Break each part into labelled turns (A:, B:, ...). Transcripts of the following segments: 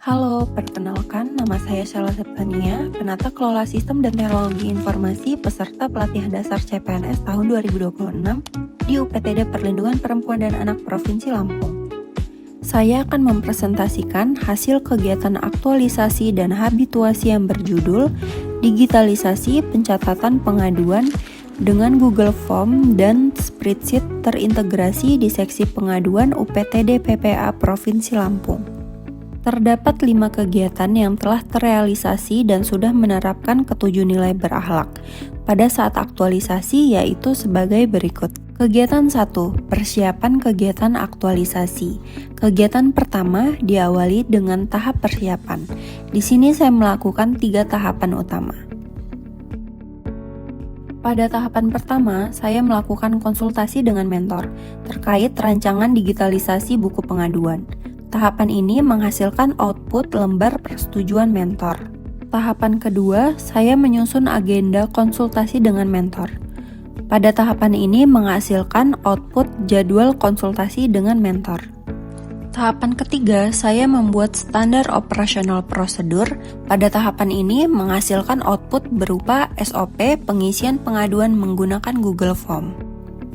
A: Halo, perkenalkan nama saya Sheila Septania, Penata Kelola Sistem dan Teknologi Informasi peserta pelatihan dasar CPNS tahun 2026 di UPTD Perlindungan Perempuan dan Anak Provinsi Lampung. Saya akan mempresentasikan hasil kegiatan aktualisasi dan habituasi yang berjudul Digitalisasi Pencatatan Pengaduan dengan Google Form dan Spreadsheet terintegrasi di seksi pengaduan UPTD PPA Provinsi Lampung. Terdapat 5 kegiatan yang telah terrealisasi dan sudah menerapkan ketujuh nilai berakhlak pada saat aktualisasi, yaitu sebagai berikut. Kegiatan 1. Persiapan kegiatan aktualisasi. Kegiatan pertama diawali dengan tahap persiapan. Di sini saya melakukan 3 tahapan utama. Pada tahapan pertama, saya melakukan konsultasi dengan mentor terkait rancangan digitalisasi buku pengaduan. Tahapan ini menghasilkan output lembar persetujuan mentor. Tahapan kedua, saya menyusun agenda konsultasi dengan mentor. Pada tahapan ini menghasilkan output jadwal konsultasi dengan mentor. Tahapan ketiga, saya membuat standar operasional prosedur. Pada tahapan ini menghasilkan output berupa SOP pengisian pengaduan menggunakan Google Form.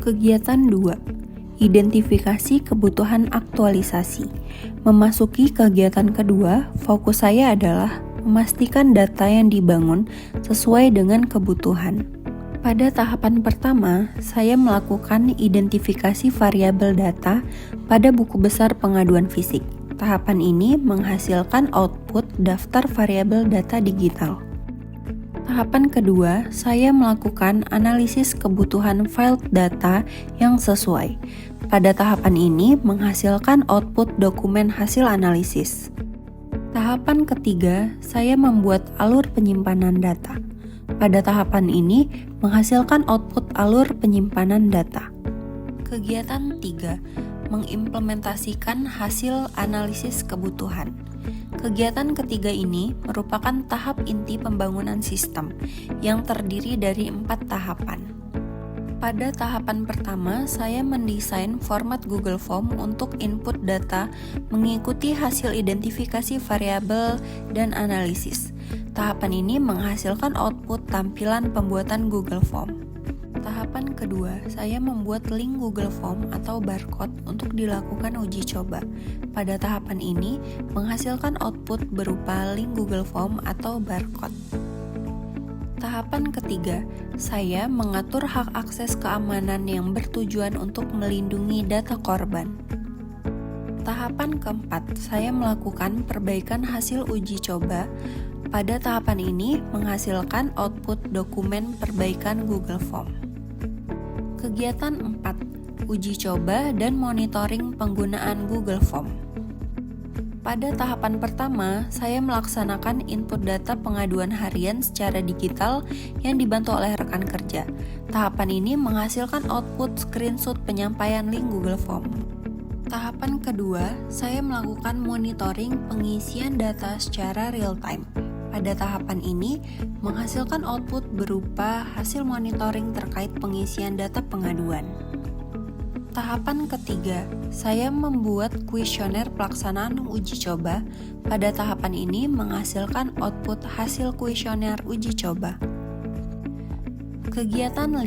A: Kegiatan 2. Identifikasi kebutuhan aktualisasi. Memasuki kegiatan kedua, fokus saya adalah memastikan data yang dibangun sesuai dengan kebutuhan. Pada tahapan pertama, saya melakukan identifikasi variabel data pada buku besar pengaduan fisik. Tahapan ini menghasilkan output daftar variabel data digital. Tahapan kedua, saya melakukan analisis kebutuhan file data yang sesuai. Pada tahapan ini menghasilkan output dokumen hasil analisis. Tahapan ketiga, saya membuat alur penyimpanan data. Pada tahapan ini menghasilkan output alur penyimpanan data. Kegiatan 3, mengimplementasikan hasil analisis kebutuhan. Kegiatan ketiga ini merupakan tahap inti pembangunan sistem yang terdiri dari 4 tahapan. Pada tahapan pertama, saya mendesain format Google Form untuk input data mengikuti hasil identifikasi variabel dan analisis. Tahapan ini menghasilkan output tampilan pembuatan Google Form. Tahapan kedua, saya membuat link Google Form atau barcode untuk dilakukan uji coba. Pada tahapan ini, menghasilkan output berupa link Google Form atau barcode. Tahapan ketiga, saya mengatur hak akses keamanan yang bertujuan untuk melindungi data korban. Tahapan keempat, saya melakukan perbaikan hasil uji coba. Pada tahapan ini, menghasilkan output dokumen perbaikan Google Form. Kegiatan 4, uji coba dan monitoring penggunaan Google Form. Pada tahapan pertama, saya melaksanakan input data pengaduan harian secara digital yang dibantu oleh rekan kerja. Tahapan ini menghasilkan output screenshot penyampaian link Google Form. Tahapan kedua, saya melakukan monitoring pengisian data secara real-time. Pada tahapan ini, menghasilkan output berupa hasil monitoring terkait pengisian data pengaduan. Tahapan ketiga, saya membuat kuesioner pelaksanaan uji coba. Pada tahapan ini menghasilkan output hasil kuesioner uji coba. Kegiatan 5,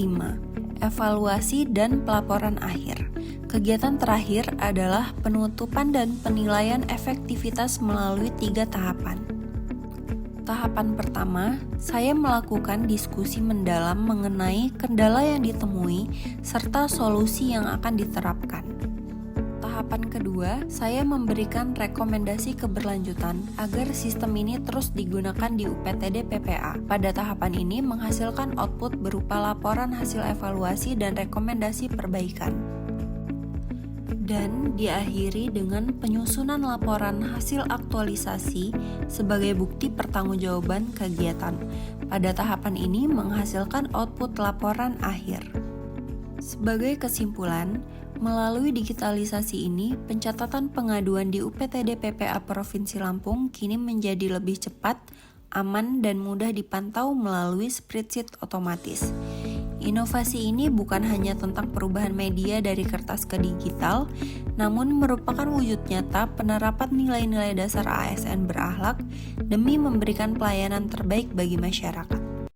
A: evaluasi dan pelaporan akhir. Kegiatan terakhir adalah penutupan dan penilaian efektivitas melalui 3 tahapan. Tahapan pertama, saya melakukan diskusi mendalam mengenai kendala yang ditemui serta solusi yang akan diterapkan. Tahapan kedua, saya memberikan rekomendasi keberlanjutan agar sistem ini terus digunakan di UPTD PPA. Pada tahapan ini menghasilkan output berupa laporan hasil evaluasi dan rekomendasi perbaikan. Dan diakhiri dengan penyusunan laporan hasil aktualisasi sebagai bukti pertanggungjawaban kegiatan. Pada tahapan ini menghasilkan output laporan akhir. Sebagai kesimpulan, melalui digitalisasi ini, pencatatan pengaduan di UPTD PPA Provinsi Lampung kini menjadi lebih cepat, aman, dan mudah dipantau melalui spreadsheet otomatis. Inovasi ini bukan hanya tentang perubahan media dari kertas ke digital, namun merupakan wujud nyata penerapan nilai-nilai dasar ASN berakhlak demi memberikan pelayanan terbaik bagi masyarakat.